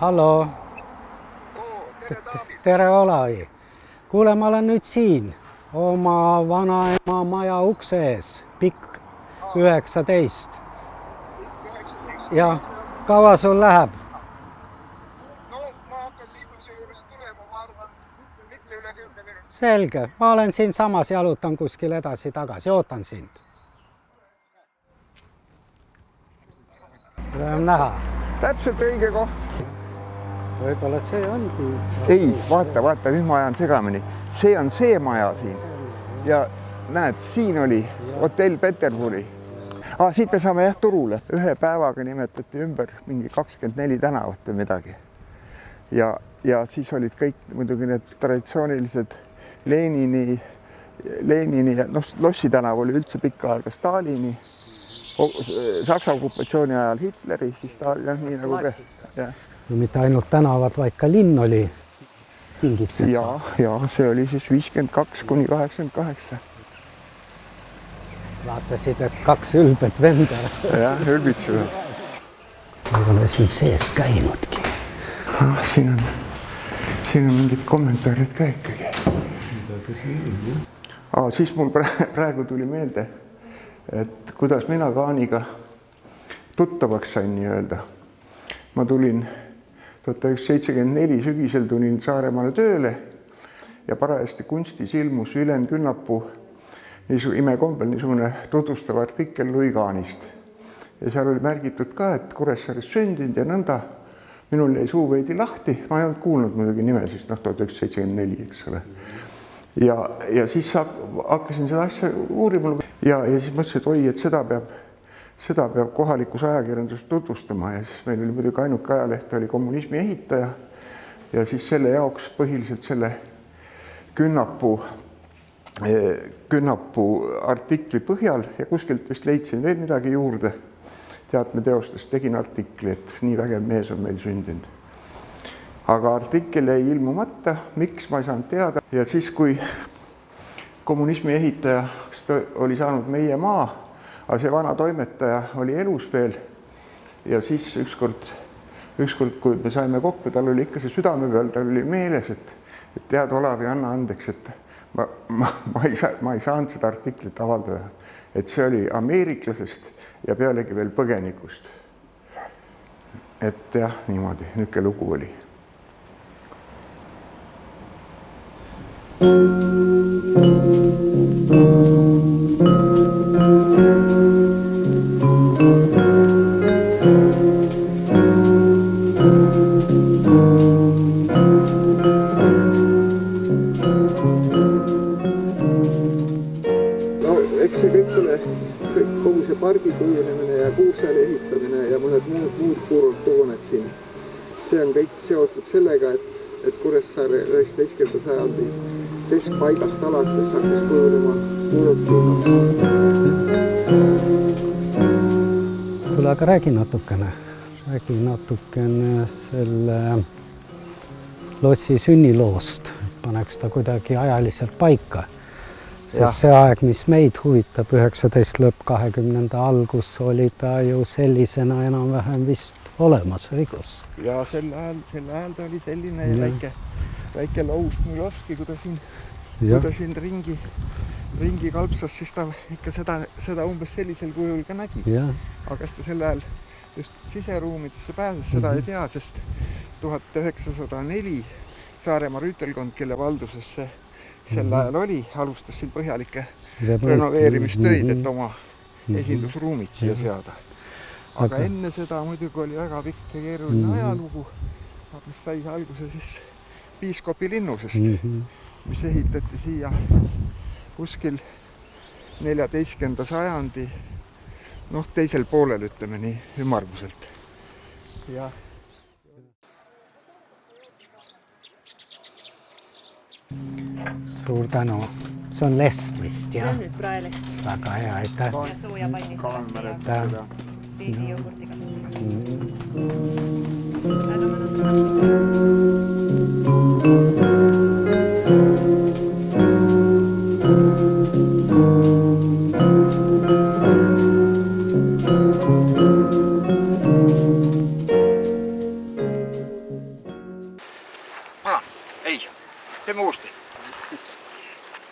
Hallo. Tere Olavi. Kuule, ma olen nüüd siin oma vanaema maja ukse ees, pikk 19. Ja kaua sul läheb? No ma hakkan liikumise juures tulema, ma arvan, mitte üle 10 minuti. Selge, ma olen siin samas, jalutan kuskil edasi-tagasi, ootan sind. Seda on näha. Täpselt õige koht. Võib-olla see ongi. Ei, vaata, nüüd ma ajan segamini. See on see maja siin. Ja näed, siin oli hotell Peterburi. Siit me saame jah turule. Ühe päevaga nimetati ümber mingi 24 tänavat või midagi. Ja siis olid kõik muidugi need traditsioonilised Lenini ja Lossi tänav oli üldse pikka aega Stalini, Saksa okupatsiooni ajal Hitleri, siis Stalin, nii nagu ja. No mitte ainult tänavad, vaid ka linn oli Kingissepa. Ja see oli siis 52 kuni 88. Vaatasid, et 2 ülbet venda. Jah, ülbitsuvad. Ma olen siin sees käinudki. Siin on mingid kommentaarid ka ikkagi. Siis mul praegu tuli meelde, et kuidas mina Kaaniga tuttavaks sain nii öelda. Ma tulin 1974 sügisel tulin Saaremaale tööle ja parajasti kunstis ilmus Ülen Künnapuu imekombel niisugune tutvustav artikkel Louis Kaanist. Ja seal oli märgitud ka, et Kuressaares sündinud ja nõnda. Minul jäi suu veidi lahti, ma ei olnud kuulnud muidugi nime, siis 1974, eks ole. Ja siis hakkasin seda asja uurima ja siis mõtlesin, et oi, et seda peab kohalikus ajakirjandus tutvustama ja siis meil oli muidugi ainuke ajaleht oli Kommunismi ehitaja ja siis selle jaoks põhiliselt selle Künnapuu artikli põhjal ja kuskilt vist leidsin veel midagi juurde. Teatmeteostest tegin artikli, et nii vägev mees on meil sündinud. Aga artikkel jäi ilmumata, miks ma ei saanud teada. Ja siis, kui Kommunismi ehitaja oli saanud meie maa, aga see vana toimetaja oli elus veel ja siis ükskord, kui me saime kokku, tal oli ikka see südame peal, tal oli meeles, et tead Olavi, anna andeks, et ma ei saanud seda artiklit avaldada, et see oli ameeriklasest ja pealegi veel põgenikust. Et jah, niimoodi, niuke lugu oli. Kogu see pargi kujunemine ja Kuursaare ehitamine ja mõned muud puurtooned siin. See on kõik seotud sellega, et Kuressaare 19. sajandi keskpaigast alates hakkas kujunema puurtooned. Kuule, aga räägi natukene selle Lossi sünniloost. Paneks ta kuidagi ajaliselt paika. Sest see aeg, mis meid huvitab, 19. lõpp 20. algus, oli ta ju sellisena enam-vähem vist olemas, õigus? Ja sel ajal ta oli selline väike Laus Mulovski, kui ta siin ringi kalpsas, siis ta ikka seda umbes sellisel kujul ka nägi. Aga kas ta sel ajal just siseruumidesse pääses, seda ei tea, sest 1904 Saaremaa rüütelkond, kelle valduses see sel ajal oli, alustas siin põhjalikke renoveerimistöid, et oma esindusruumid siia seada. Aga enne seda muidugi oli väga pikk ja keeruline ajalugu, mis sai alguse siis piiskopi linnusest, mis ehitati siia kuskil 14. sajandi, teisel poolel, ütleme nii, ümmarguselt. Ja suur tänu. See on lest vist, jah? See on nüüd praelest. Väga hea, aitäh. Ja sooja pannist ja veidi jogurtikast. Väga mõnusad. teeme uuesti.